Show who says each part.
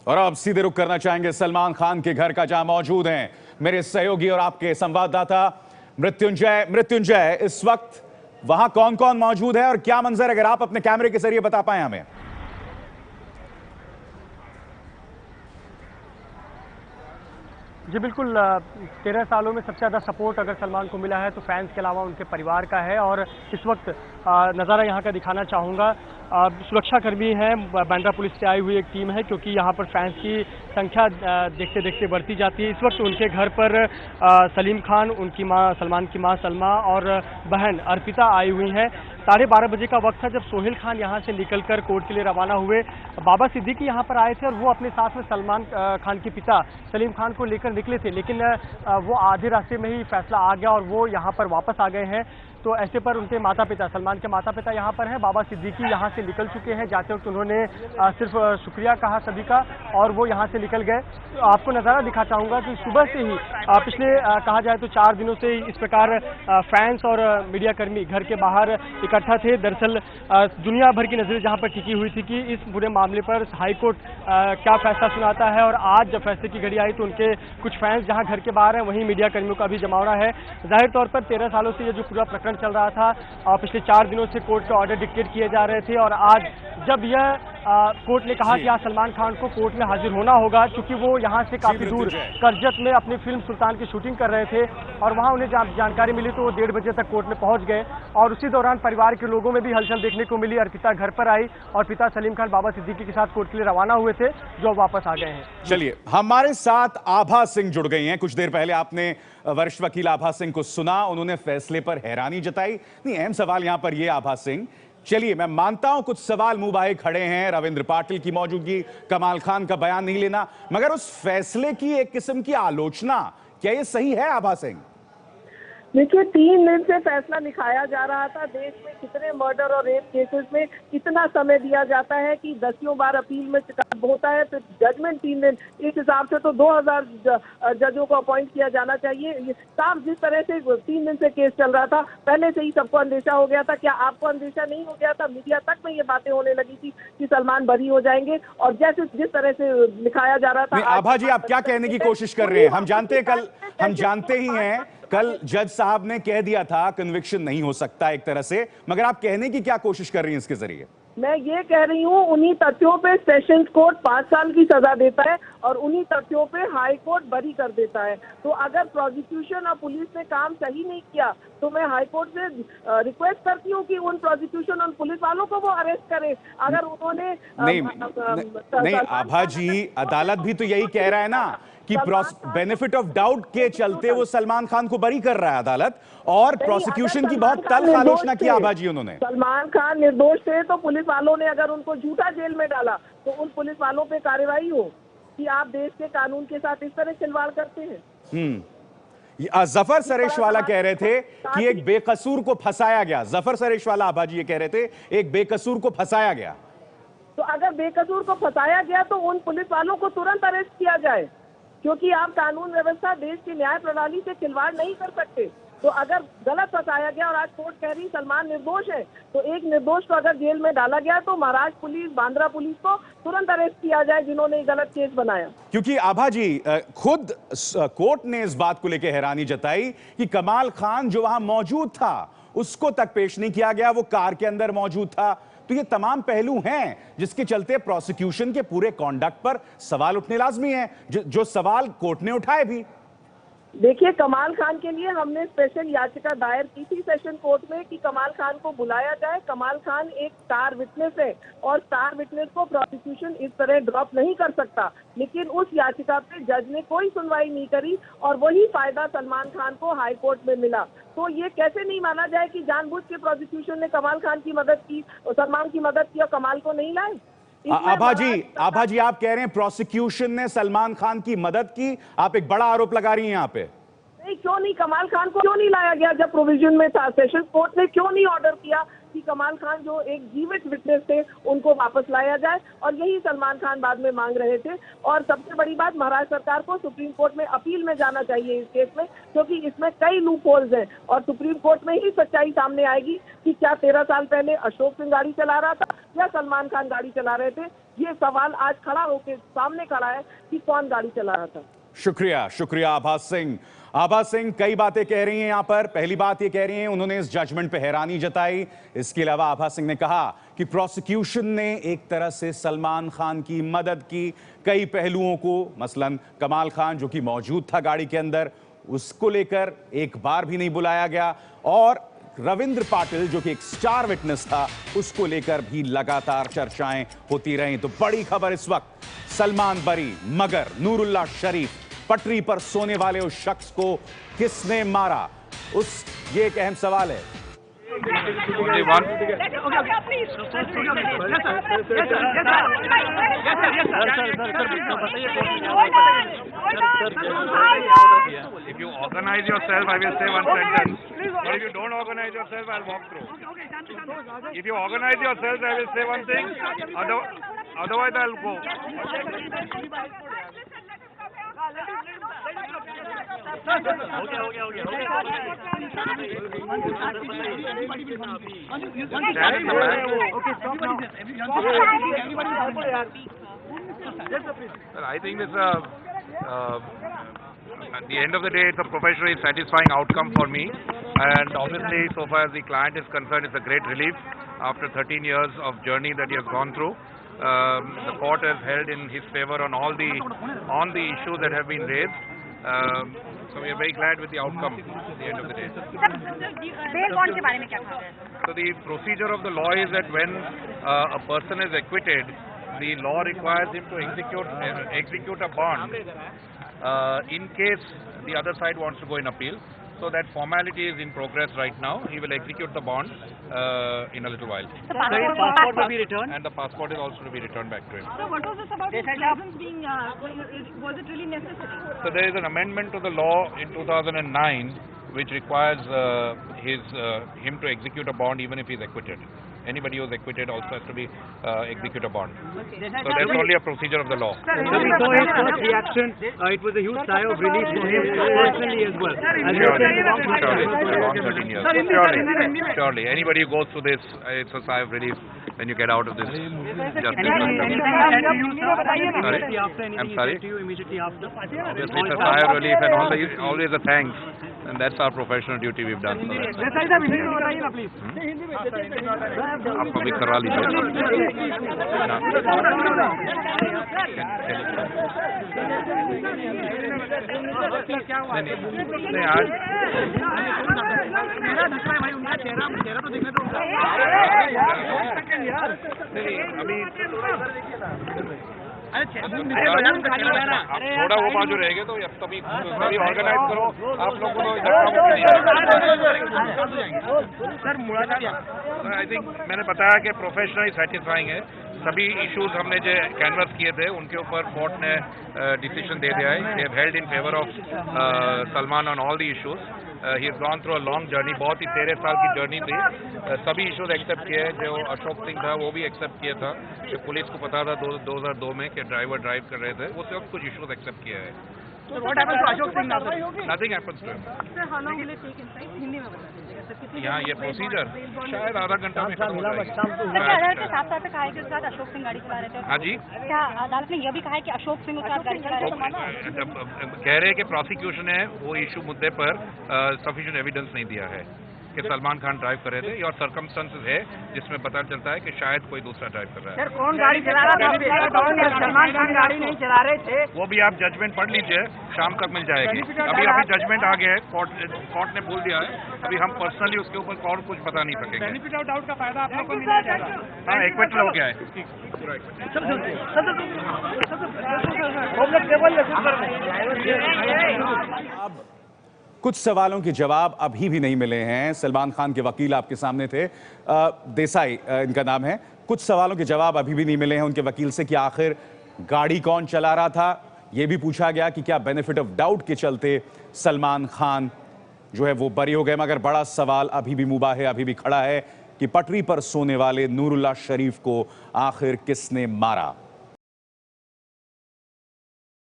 Speaker 1: और अब सीधे रुख करना चाहेंगे सलमान खान के घर का, जहां मौजूद हैं मेरे सहयोगी और आपके संवाददाता मृत्युंजय। मृत्युंजय, इस वक्त वहां कौन कौन मौजूद है और क्या मंजर, अगर आप अपने कैमरे के जरिए बता पाए हमें।
Speaker 2: जी बिल्कुल, 13 सालों में सबसे ज़्यादा सपोर्ट अगर सलमान को मिला है तो फैंस के अलावा उनके परिवार का है। और इस वक्त नज़ारा यहाँ का दिखाना चाहूँगा। सुरक्षाकर्मी हैं, बांद्रा पुलिस से आई हुई एक टीम है, क्योंकि यहाँ पर फैंस की संख्या देखते देखते बढ़ती जाती है। इस वक्त उनके घर पर सलीम खान, उनकी माँ, सलमान की माँ सलमा और बहन अर्पिता आई हुई हैं। 12:30 बजे का वक्त था जब सोहेल खान यहाँ से निकलकर कोर्ट के लिए रवाना हुए। बाबा सिद्दीकी यहाँ पर आए थे और वो अपने साथ में सलमान खान के पिता सलीम खान को लेकर निकले थे, लेकिन वो आधे रास्ते में ही फैसला आ गया और वो यहाँ पर वापस आ गए हैं। तो ऐसे पर उनके माता पिता, सलमान के माता पिता यहाँ पर हैं। बाबा सिद्दीकी यहाँ से निकल चुके हैं। जाते वक्त उन्होंने सिर्फ शुक्रिया कहा सभी का और वो यहाँ से निकल गए। तो आपको नज़ारा दिखा चाहूँगा कि सुबह से ही पिछले कहा जाए तो 4 दिनों से इस प्रकार फैंस और मीडियाकर्मी घर के बाहर इकट्ठा थे। दरअसल दुनिया भर की नज़रें जहाँ पर टिकी हुई थी कि इस पूरे मामले पर हाईकोर्ट क्या फैसला सुनाता है। और आज जब फैसले की घड़ी आई तो उनके कुछ फैंस जहाँ घर के बाहर हैं, वहीं मीडियाकर्मियों का भी जमावड़ा है। जाहिर तौर पर 13 सालों से ये जो पूरा प्रकरण चल रहा था, पिछले 4 दिनों से कोर्ट के ऑर्डर डिक्टेट किए जा रहे थे और आज जब यह कोर्ट ने कहा कि आज सलमान खान को कोर्ट में हाजिर होना होगा, क्योंकि वो यहाँ से काफी दूर करजत में अपनी फिल्म सुल्तान की शूटिंग कर रहे थे और वहाँ उन्हें जानकारी मिली तो वो 1:30 बजे तक कोर्ट में पहुंच गए। और उसी दौरान परिवार के लोगों में भी हलचल देखने को मिली। अर्पिता घर पर आई और पिता सलीम खान बाबा सिद्दीकी के साथ कोर्ट के लिए रवाना हुए थे, जो वापस आ गए हैं।
Speaker 1: चलिए, हमारे साथ आभा सिंह जुड़ गई हैं। कुछ देर पहले आपने वरिष्ठ वकील आभा सिंह को सुना, उन्होंने फैसले पर हैरानी जताई। नहीं, अहम सवाल यहां पर यह आभा सिंह, चलिए मैं मानता हूं कुछ सवाल मुंह बाहे खड़े हैं, रविंद्र पाटिल की मौजूदगी, कमाल खान का बयान नहीं लेना, मगर उस फैसले की एक किस्म की आलोचना, क्या यह सही है आभा सिंह?
Speaker 3: देखिए, 3 दिन से फैसला दिखाया जा रहा था। देश में कितने मर्डर और रेप केसेस में कितना समय दिया जाता है कि 10 बार अपील में होता है, फिर जजमेंट 3 दिन। इस हिसाब से तो 2000 जजों को अपॉइंट किया जाना चाहिए। साफ जिस तरह से 3 दिन से केस चल रहा था, पहले से ही सबको अंदेशा हो गया था। क्या आपको अंदेशा नहीं हो गया था? मीडिया तक में ये बातें होने लगी थी कि सलमान बरी हो जाएंगे और जैसे जिस तरह से दिखाया जा रहा था।
Speaker 1: आभा जी, आप क्या कहने की कोशिश कर रहे हैं? हम जानते ही हैं कल जज साहब ने कह दिया था कन्विक्शन नहीं हो सकता एक तरह से, मगर आप कहने की क्या कोशिश कर रही हैं इसके जरिए?
Speaker 3: मैं ये कह रही हूँ, उन्हीं तथ्यों पे सेशंस कोर्ट 5 साल की सजा देता है और उन्हीं तथ्यों पे हाई कोर्ट बरी कर देता है। तो अगर प्रोसिक्यूशन और पुलिस ने काम सही नहीं किया तो मैं हाई कोर्ट से रिक्वेस्ट करती हूँ कि उन प्रोसिक्यूशन और पुलिस वालों को वो अरेस्ट करे। अगर उन्होंने
Speaker 1: नहीं आभा जी, अदालत भी तो यही कह रहा है ना कि बेनिफिट ऑफ डाउट के चलते वो सलमान खान को बरी कर रहा है अदालत, और प्रोसिक्यूशन की बहुत तल्ख आलोचना की आभा जी उन्होंने।
Speaker 3: सलमान खान निर्दोष थे तो पुलिस वालों ने अगर उनको झूठा जेल में डाला तो उन पुलिस वालों पे कार्रवाई हो कि आप देश के कानून के साथ इस तरह खिलवाड़ करते हैं।
Speaker 1: जफर सरेशवाला कह रहे थे कि एक बेकसूर को फंसाया गया। जफर सरेशवाला आभा जी ये कह रहे थे एक बेकसूर को फंसाया गया।
Speaker 3: तो अगर बेकसूर को फंसाया गया तो उन पुलिस वालों को तुरंत अरेस्ट किया जाए, क्योंकि आप कानून व्यवस्था, देश की न्याय प्रणाली से खिलवाड़ नहीं कर सकते। तो अगर गलत फंसाया गया और आज कोर्ट कह रही सलमान निर्दोष है, तो एक निर्दोष को अगर जेल में डाला गया तो महाराष्ट्र पुलिस, बांद्रा पुलिस को तुरंत अरेस्ट किया जाए जिन्होंने गलत केस बनाया। क्योंकि
Speaker 1: आभा जी, खुद कोर्ट ने इस बात को लेकर हैरानी जताई कि कमाल खान जो वहां मौजूद था उसको तक पेश नहीं किया गया, वो कार के अंदर मौजूद था। तो ये तमाम पहलू हैं जिसके चलते प्रोसिक्यूशन के पूरे कॉन्डक्ट पर सवाल उठने लाजमी है, जो सवाल कोर्ट ने उठाए भी।
Speaker 3: देखिए, कमाल खान के लिए हमने स्पेशल याचिका दायर की थी सेशन कोर्ट में कि कमाल खान को बुलाया जाए। कमाल खान एक स्टार विटनेस है और स्टार विटनेस को प्रोसिक्यूशन इस तरह ड्रॉप नहीं कर सकता, लेकिन उस याचिका पे जज ने कोई सुनवाई नहीं करी और वही फायदा सलमान खान को हाई कोर्ट में मिला। तो ये कैसे नहीं माना जाए कि जानबूझ के प्रोसिक्यूशन ने कमाल खान की मदद की, सलमान की मदद की और कमाल को नहीं लाए?
Speaker 1: आभा जी, आप कह रहे हैं प्रोसिक्यूशन ने सलमान खान की मदद की, आप एक बड़ा आरोप लगा रही हैं यहाँ पे।
Speaker 3: नहीं, क्यों नहीं? कमाल खान को क्यों नहीं लाया गया जब प्रोविजन में था? सेशन कोर्ट ने क्यों नहीं ऑर्डर किया कि कमाल खान जो एक जीवित विटनेस थे उनको उनको वापस लाया जाए, और यही सलमान खान बाद में मांग रहे थे। और सबसे बड़ी बात, महाराष्ट्र सरकार को सुप्रीम कोर्ट में अपील में जाना चाहिए इस केस में, क्योंकि इसमें कई लूप होल्स हैं और सुप्रीम कोर्ट में ही सच्चाई सामने आएगी कि क्या 13 साल पहले अशोक सिंह गाड़ी चला रहा था या सलमान खान गाड़ी चला रहे थे। ये सवाल आज खड़ा होकर सामने खड़ा है कि कौन गाड़ी चला रहा था।
Speaker 1: शुक्रिया, शुक्रिया आभा सिंह। आभा सिंह कई बातें कह रही हैं यहां पर। पहली बात ये कह रही हैं, उन्होंने इस जजमेंट पे हैरानी जताई। इसके अलावा आभा सिंह ने कहा कि प्रोसिक्यूशन ने एक तरह से सलमान खान की मदद की। कई पहलुओं को, मसलन कमाल खान जो कि मौजूद था गाड़ी के अंदर, उसको लेकर एक बार भी नहीं बुलाया गया, और रविंद्र पाटिल जो कि एक स्टार विटनेस था, उसको लेकर भी लगातार चर्चाएं होती रहीं। तो बड़ी खबर इस वक्त, सलमान बरी, मगर नूरुल्लाह शरीफ, पटरी पर सोने वाले उस शख्स को किसने मारा, ये एक अहम सवाल है।
Speaker 4: If you organize yourself, I will say one sentence. But if you don't organize yourself, I'll walk through. If you organize yourself, I will say one thing. Otherwise, I'll go. Well, I think it's at the end of the day, it's a professionally satisfying outcome for me, and obviously, so far as the client is concerned, it's a great relief after 13 years of journey that he has gone through. The court has held in his favor on all the issues that have been raised. So we are very glad with the outcome at the end of the day. So the procedure of the law is that when a person is acquitted, the law requires him to execute a bond in case the other side wants to go in appeal. So that formality is in progress right now. He will execute the bond in a little while.
Speaker 2: The passport will be returned?
Speaker 4: And the passport is also to be returned back to him.
Speaker 5: So what was this about his presence being, was it really necessary?
Speaker 4: So there is an amendment to the law in 2009 which requires him to execute a bond even if he is acquitted. Anybody who is acquitted also has to be execute a bond.
Speaker 5: Okay.
Speaker 4: So that's only a procedure of the law.
Speaker 2: So we saw his first reaction. It was a huge sigh of relief for him personally as well.
Speaker 4: Surely, for a long 13 years. Surely. Anybody who goes through this, it's a sigh of relief when you get out of this justice system. Sorry? I'm sorry?
Speaker 2: Immediately after.
Speaker 4: Obviously, it's a sigh of relief and always a thanks. And that's our professional duty we've done. आपको भी करवा लीजिए नहीं आज अभी थोड़ा वो बाजू रहेगा तो तभी ऑर्गेनाइज करो आप लोग को। आई थिंक मैंने बताया कि प्रोफेशनली सेटिस्फाइंग है। सभी इश्यूज हमने जो कैनवस किए थे उनके ऊपर कोर्ट ने डिसीजन दे दिया है। They have held in favour of Salman on all the issues. He has gone through a long journey, बहुत ही 13 साल की जर्नी थी। सभी इश्यूज एक्सेप्ट किए। जो अशोक सिंह था वो भी एक्सेप्ट किया था कि पुलिस को पता था 2002 में कि ड्राइवर ड्राइव कर रहे थे। वो सब कुछ इश्यूज एक्सेप्ट किया है। Nothing happens to him. यहाँ ये प्रोसीजर शायद आधा घंटा में खत्म हो जाएगी।
Speaker 5: अशोक सिंह गाड़ी चला रहे थे।
Speaker 4: हाँ जी,
Speaker 5: क्या अदालत ने यह भी कहा है कि अशोक सिंह के साथ गाड़ी चला रहे थे?
Speaker 4: कह रहे हैं कि प्रोसिक्यूशन है वो इशू मुद्दे पर सफिशिएंट एविडेंस नहीं दिया है कि सलमान खान ड्राइव कर रहे थे और सर्कमस्टेंसेस है जिसमें पता चलता है कि शायद कोई दूसरा ड्राइव कर रहा है।
Speaker 6: सर कौन गाड़ी चला रहा था? सलमान खान गाड़ी नहीं चला रहे थे।
Speaker 4: वो भी आप जजमेंट पढ़ लीजिए, शाम तक मिल जाएगी। अभी जजमेंट आ गया है, कोर्ट ने बोल दिया है। अभी हम पर्सनली उसके ऊपर और कुछ बता नहीं सकेंगे।
Speaker 2: बेनिफिट ऑफ डाउट का फायदा आप लोग को मिलना चाहिए।
Speaker 4: हाँ, एक्विटल हो गया है पूरा
Speaker 1: अब कुछ सवालों के जवाब अभी भी नहीं मिले हैं। सलमान खान के वकील आपके सामने थे, देसाई इनका नाम है। कुछ सवालों के जवाब अभी भी नहीं मिले हैं उनके वकील से कि आखिर गाड़ी कौन चला रहा था। यह भी पूछा गया कि क्या बेनिफिट ऑफ डाउट के चलते सलमान खान जो है वो बरी हो गए, मगर बड़ा सवाल अभी भी मुबा है, अभी भी खड़ा है कि पटरी पर सोने वाले नूरुल्लाह शरीफ को आखिर किसने मारा।